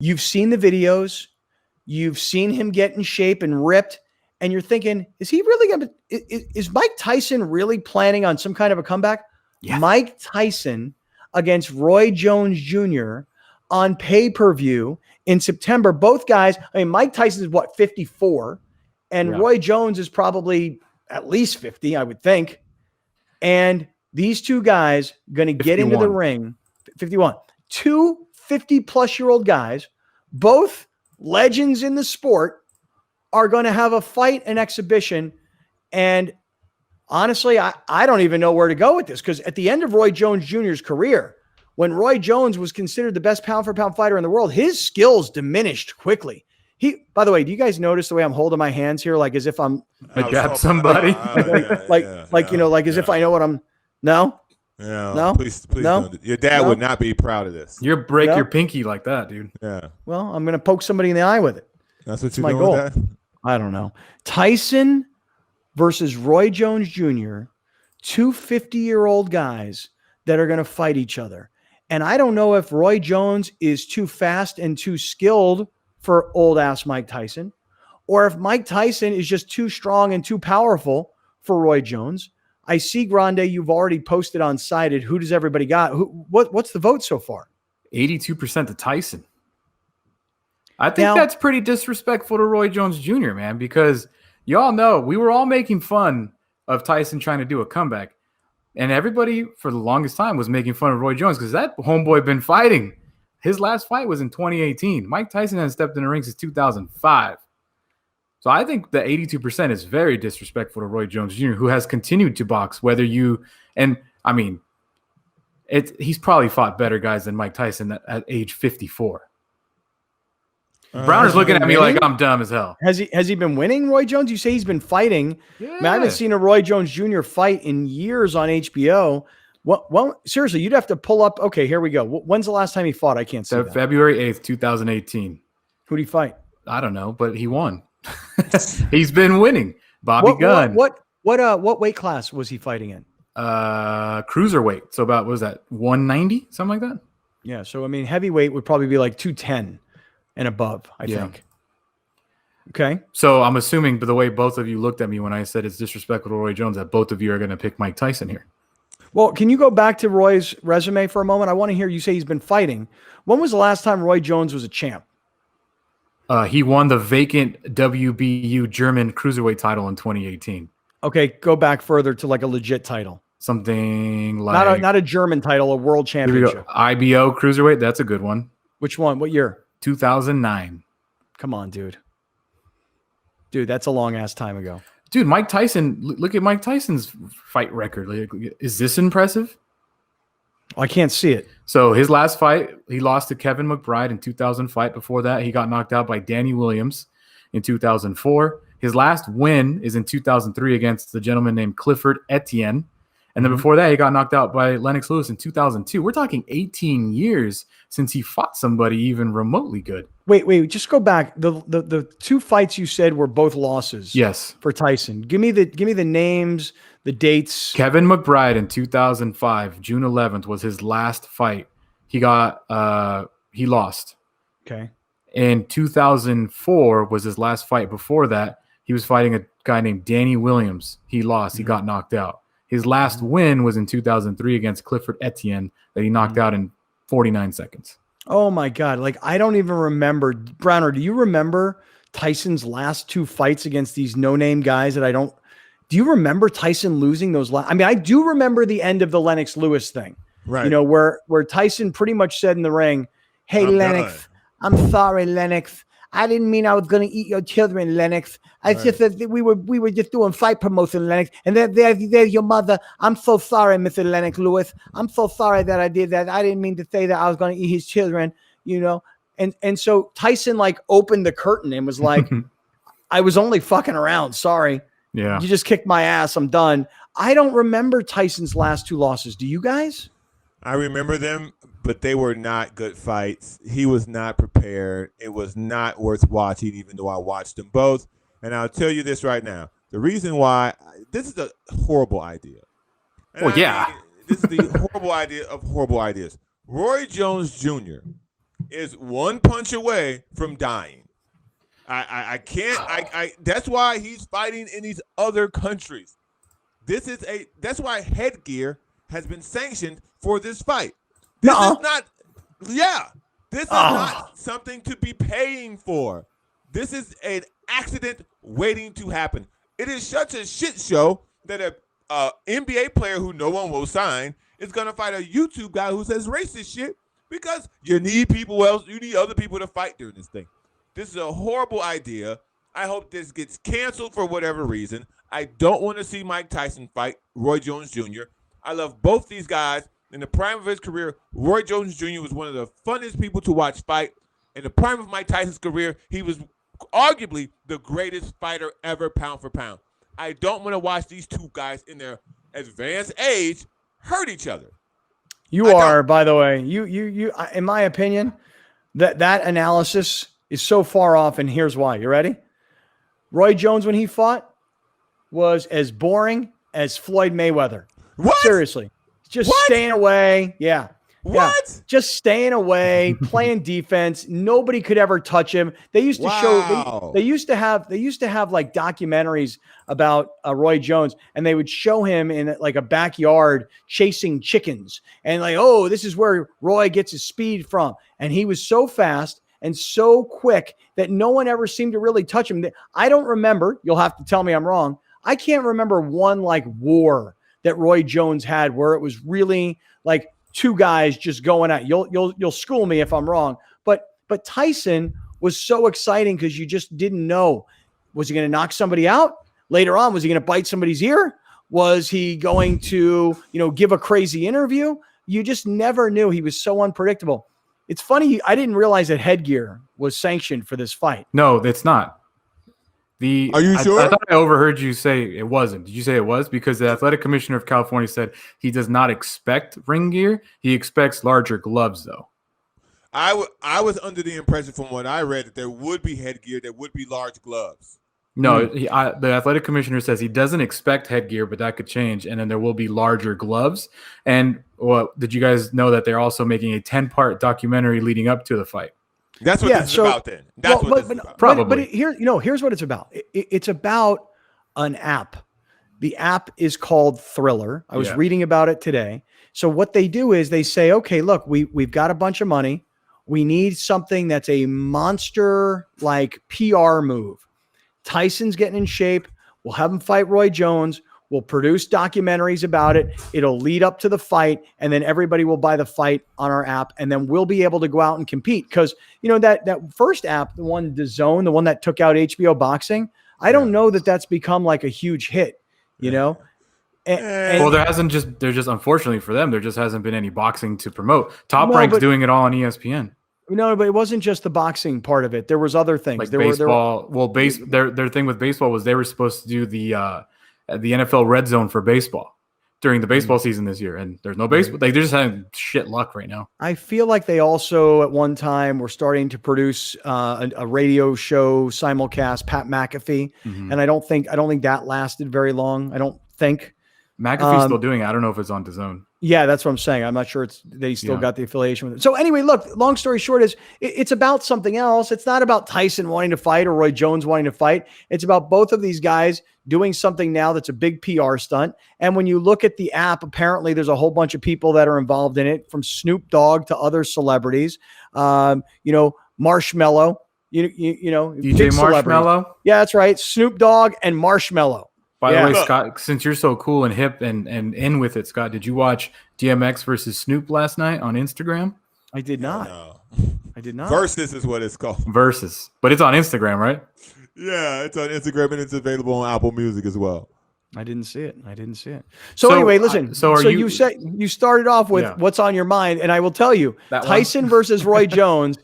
You've seen the videos. You've seen him get in shape and ripped. And you're thinking, is he really going to, is Mike Tyson really planning on some kind of a comeback? Yeah. Mike Tyson against Roy Jones Jr. on pay-per-view in September. Both guys, I mean, Mike Tyson is what, 54? And Roy Jones is probably at least 50, I would think. And these two guys going to get into the ring, 51. Two 50-plus-year-old guys, both legends in the sport, are going to have a fight and exhibition. And honestly, I don't even know where to go with this, because at the end of Roy Jones Jr.'s career, when Roy Jones was considered the best pound-for-pound fighter in the world, his skills diminished quickly. By the way, do you guys notice the way I'm holding my hands here, like as if I'm jab somebody, as if I know what I'm? No. No, please no? Don't. Your dad would not be proud of this. You break your pinky like that, dude. Yeah. Well, I'm going to poke somebody in the eye with it. That's what you're doing with that? I don't know. Tyson versus Roy Jones Jr., two 50-year-old guys that are going to fight each other. And I don't know if Roy Jones is too fast and too skilled for old-ass Mike Tyson, or if Mike Tyson is just too strong and too powerful for Roy Jones. I see, Grande, you've already posted on Sided. Who does everybody got? What's the vote so far? 82% to Tyson. I think that's pretty disrespectful to Roy Jones Jr., man, because y'all know we were all making fun of Tyson trying to do a comeback. And everybody for the longest time was making fun of Roy Jones because that homeboy been fighting. His last fight was in 2018. Mike Tyson hasn't stepped in the ring since 2005. So I think the 82% is very disrespectful to Roy Jones Jr., who has continued to box, he's probably fought better guys than Mike Tyson at age 54. Browner's looking at me like I'm dumb as hell. Has he been winning, Roy Jones? You say he's been fighting. Yeah. I haven't seen a Roy Jones Jr. fight in years on HBO. Well, seriously, you'd have to pull up. Okay, here we go. When's the last time he fought? I can't see that. February 8th, 2018. Who'd he fight? I don't know, but he won. He's been winning. Bobby Gunn. What weight class was he fighting in? Cruiserweight. So about, what was that, 190? Something like that? Yeah, so I mean, heavyweight would probably be like 210 and above, I think. Okay. So I'm assuming, by the way both of you looked at me when I said it's disrespectful to Roy Jones, that both of you are going to pick Mike Tyson here. Well, can you go back to Roy's resume for a moment? I want to hear you say he's been fighting. When was the last time Roy Jones was a champ? He won the vacant WBU German cruiserweight title in 2018. Okay, go back further to like a legit title. Something like... Not a German title, a world championship. IBO cruiserweight, that's a good one. Which one? What year? 2009. Come on, dude. Dude, that's a long-ass time ago. Dude, Mike Tyson, look at Mike Tyson's fight record. Is this impressive? I can't see it. So his last fight, he lost to Kevin McBride in 2000 fight. Before that, he got knocked out by Danny Williams in 2004. His last win is in 2003 against the gentleman named Clifford Etienne. And then before that, he got knocked out by Lennox Lewis in 2002. We're talking 18 years since he fought somebody even remotely good. Wait, just go back. The two fights you said were both losses. Yes. For Tyson. Give me the names, the dates. Kevin McBride in 2005, June 11th was his last fight. He lost. Okay. In 2004 was his last fight. Before that, he was fighting a guy named Danny Williams. He lost. He got knocked out. His last win was in 2003 against Clifford Etienne that he knocked out in 49 seconds. Oh, my God. Like, I don't even remember. Browner, do you remember Tyson's last two fights against these no-name guys that I don't – do you remember Tyson losing those last – I mean, I do remember the end of the Lennox Lewis thing. Right. You know, where Tyson pretty much said in the ring, hey, Lennox, I'm sorry, Lennox. I didn't mean I was going to eat your children, Lennox. I just said we were just doing fight promotion, Lennox. And there's your mother. I'm so sorry, Mr. Lennox Lewis. I'm so sorry that I did that. I didn't mean to say that I was going to eat his children, you know. And so Tyson like opened the curtain and was like, I was only fucking around. Sorry. Yeah. You just kicked my ass. I'm done. I don't remember Tyson's last two losses. Do you guys? I remember them, but they were not good fights. He was not prepared. It was not worth watching, even though I watched them both. And I'll tell you this right now. The reason why – this is a horrible idea. This is the horrible idea of horrible ideas. Roy Jones Jr. is one punch away from dying. I can't. That's why he's fighting in these other countries. That's why headgear has been sanctioned for this fight. This is not. Yeah, this is not something to be paying for. This is an accident waiting to happen. It is such a shit show that a NBA player who no one will sign is going to fight a YouTube guy who says racist shit because you need other people to fight during this thing. This is a horrible idea. I hope this gets canceled for whatever reason. I don't want to see Mike Tyson fight Roy Jones Jr. I love both these guys. In the prime of his career, Roy Jones Jr. was one of the funnest people to watch fight. In the prime of Mike Tyson's career, he was arguably the greatest fighter ever, pound for pound. I don't want to watch these two guys in their advanced age hurt each other. By the way, you. In my opinion, that analysis is so far off, and here's why. You ready? Roy Jones, when he fought, was as boring as Floyd Mayweather. What? Seriously. Just staying away. Yeah. What? Yeah. Just staying away, playing defense. Nobody could ever touch him. They used to show they used to have like documentaries about Roy Jones, and they would show him in like a backyard chasing chickens. And like, oh, this is where Roy gets his speed from. And he was so fast and so quick that no one ever seemed to really touch him. I don't remember. You'll have to tell me I'm wrong. I can't remember one like war that Roy Jones had where it was really like two guys just going at you'll school me if I'm wrong. But Tyson was so exciting because you just didn't know, was he going to knock somebody out later on? Was he going to bite somebody's ear? Was he going to, give a crazy interview? You just never knew. He was so unpredictable. It's funny. I didn't realize that headgear was sanctioned for this fight. No, it's not. Are you sure? I thought I overheard you say it wasn't. Did you say it was? Because the athletic commissioner of California said he does not expect ring gear. He expects larger gloves, though. I was under the impression from what I read that there would be headgear, there would be large gloves. No, the athletic commissioner says he doesn't expect headgear, but that could change, and then there will be larger gloves. And did you guys know that they're also making a 10-part documentary leading up to the fight? That's what this is about then. That's what this is about. Probably. But here's what it's about. It's about an app. The app is called Thriller. I was reading about it today. So what they do is they say, okay, look, we've got a bunch of money. We need something that's a monster like PR move. Tyson's getting in shape. We'll have him fight Roy Jones. We'll produce documentaries about it. It'll lead up to the fight, and then everybody will buy the fight on our app, and then we'll be able to go out and compete. Because, that first app, the one, DAZN, the one that took out HBO Boxing, I don't know that that's become like a huge hit, And well, there just unfortunately for them, there just hasn't been any boxing to promote. Top Rank's doing it all on ESPN. No, but it wasn't just the boxing part of it. There was other things. Like baseball. Their thing with baseball was they were supposed to do the NFL Red Zone for baseball during the baseball season this year, and there's no baseball. They're just having shit luck right now. I feel like they also at one time were starting to produce a radio show simulcast, Pat McAfee, and I don't think that lasted very long. I don't think McAfee's still doing it. I don't know if it's on DAZN. Yeah, that's what I'm saying. I'm not sure they still got the affiliation with it. So anyway, look, long story short is it's about something else. It's not about Tyson wanting to fight or Roy Jones wanting to fight. It's about both of these guys doing something now that's a big PR stunt. And when you look at the app, apparently there's a whole bunch of people that are involved in it, from Snoop Dogg to other celebrities. Marshmello, DJ Marshmello. Yeah, that's right. Snoop Dogg and Marshmello. By the way, Scott, since you're so cool and hip and in with it, Scott, did you watch DMX versus Snoop last night on Instagram? I did not. No. I did not. Versus is what it's called. Versus. But it's on Instagram, right? Yeah, it's on Instagram, and it's available on Apple Music as well. I didn't see it. So anyway, listen. You said you started off with what's on your mind, and I will tell you, Tyson versus Roy Jones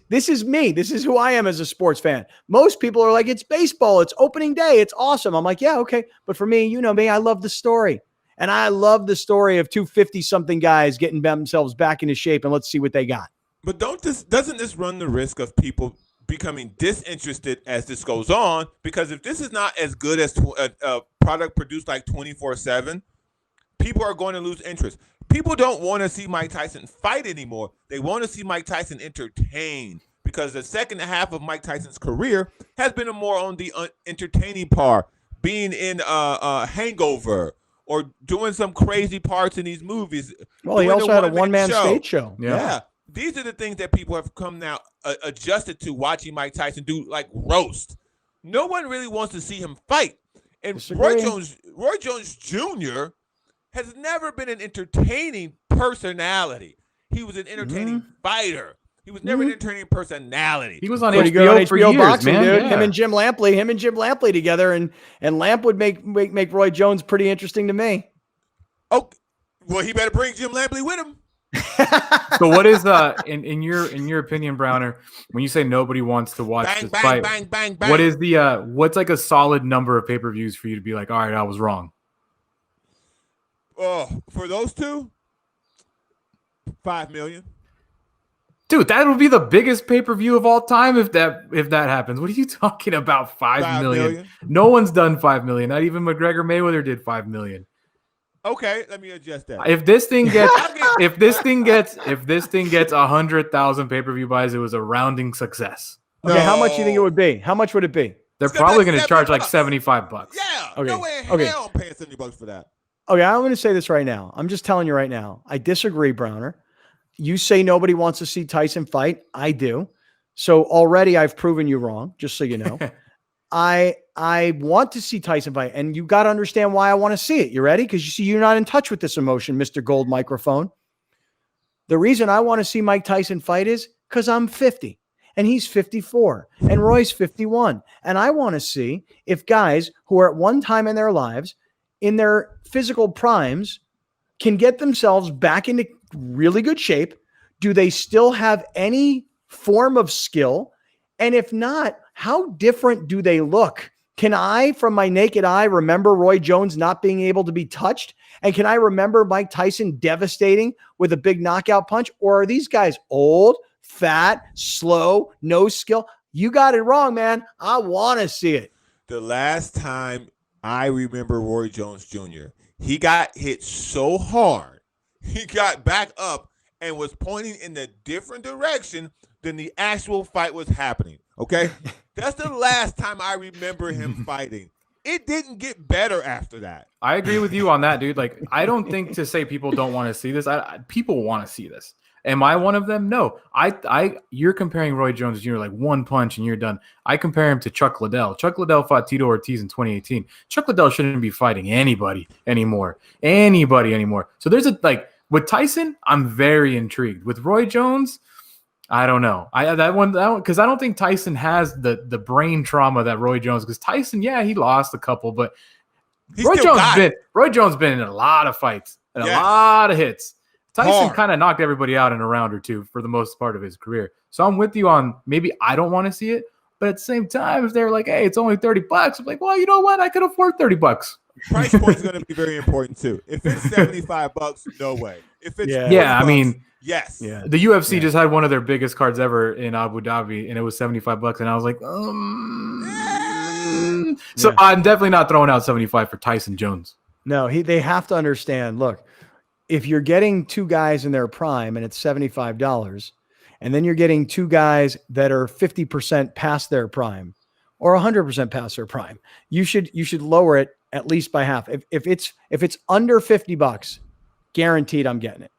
this is me. This is who I am as a sports fan. Most people are like, it's baseball. It's opening day. It's awesome. I'm like, yeah, okay. But for me, you know me, I love the story. And I love the story of 250-something guys getting themselves back into shape, and let's see what they got. But doesn't this run the risk of people becoming disinterested as this goes on? Because if this is not as good as a product produced like 24/7, people are going to lose interest. people don't want to see Mike Tyson fight anymore. They want to see Mike Tyson entertain, because the second half of Mike Tyson's career has been more on the entertaining part, being in Hangover or doing some crazy parts in these movies. Well, he also had a one-man stage show. Yeah. These are the things that people have come now adjusted to, watching Mike Tyson do, like roast. No one really wants to see him fight. And Roy Jones Jr. has never been an entertaining personality. He was an entertaining fighter. He was never an entertaining personality. He was on HBO for years, boxing, man. dude. Yeah. Him and Jim Lampley together, and Lamp would make Roy Jones pretty interesting to me. Oh, well, he better bring Jim Lampley with him. So what is in your opinion, Browner, when you say nobody wants to watch this fight, bang, what is the what's like a solid number of pay-per-views for you to be like, all right, I was wrong? Oh, for those two, 5 million. Dude, that would be the biggest pay-per-view of all time if that happens. What are you talking about? 5 million? No one's done 5 million. Not even McGregor Mayweather did 5 million. Okay, let me adjust that. If this thing gets 100,000 pay-per-view buys, it was a rounding success. Okay, how much do you think it would be? How much would it be? They're probably going to charge like $75. Yeah. Okay. No way in hell I'm paying $70 for that. Okay, I'm going to say this right now. I'm just telling you right now. I disagree, Browner. You say nobody wants to see Tyson fight. I do. So already I've proven you wrong, just so you know. I want to see Tyson fight, and you got to understand why I want to see it. You ready? Because you see, you're not in touch with this emotion, Mr. Gold Microphone. The reason I want to see Mike Tyson fight is because I'm 50 and he's 54 and Roy's 51. And I want to see if guys who are at one time in their lives, in their physical primes, can get themselves back into really good shape. Do they still have any form of skill? And if not, how different do they look? Can I, from my naked eye, remember Roy Jones not being able to be touched? And can I remember Mike Tyson devastating with a big knockout punch? Or are these guys old, fat, slow, no skill? You got it wrong, man. I want to see it. The last time I remember Roy Jones Jr., he got hit so hard, he got back up and was pointing in a different direction than the actual fight was happening. Okay? That's the last time I remember him fighting. It didn't get better after that. I agree with you on that, dude. Like, I don't think to say people don't want to see this. People want to see this. Am I one of them? No. You're comparing Roy Jones Jr. like one punch and you're done. I compare him to Chuck Liddell. Chuck Liddell fought Tito Ortiz in 2018. Chuck Liddell shouldn't be fighting anybody anymore. So there's with Tyson, I'm very intrigued. With Roy Jones, I don't know. That one because I don't think Tyson has the brain trauma that Roy Jones. Because Tyson, yeah, he lost a couple, but Roy Jones been in a lot of fights and a lot of hits. Tyson kind of knocked everybody out in a round or two for the most part of his career. So I'm with you on maybe I don't want to see it, but at the same time, if they're like, hey, it's only $30, I'm like, well, you know what? I could afford $30. Price point is going to be very important too. If it's $75, no way. If it's I mean. Yes. Yeah. The UFC just had one of their biggest cards ever in Abu Dhabi, and it was $75, and I was like, So I'm definitely not throwing out $75 for Tyson Jones. No, they have to understand. Look, if you're getting two guys in their prime and it's $75, and then you're getting two guys that are 50% past their prime or 100% past their prime, you should lower it at least by half. If it's under $50, guaranteed I'm getting it.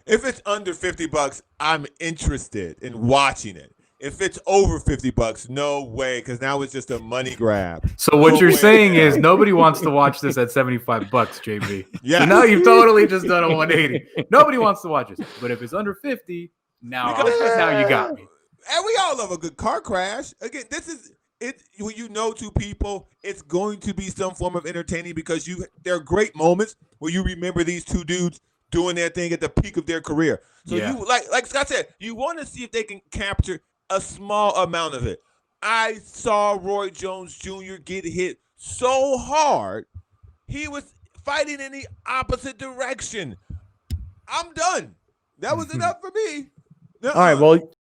If it's under $50, I'm interested in watching it. If it's over $50, no way, because now it's just a money grab. So what you're saying is nobody wants to watch this at $75, JB. Yeah. So now you've totally just done a 180. Nobody wants to watch this. But if it's under 50, now you got me. And we all love a good car crash. Again, this is it. When you know two people, it's going to be some form of entertaining because there are great moments where you remember these two dudes doing their thing at the peak of their career. So you like Scott said, you want to see if they can capture a small amount of it. I saw Roy Jones Jr. get hit so hard, he was fighting in the opposite direction. I'm done. That was enough for me. All right, well,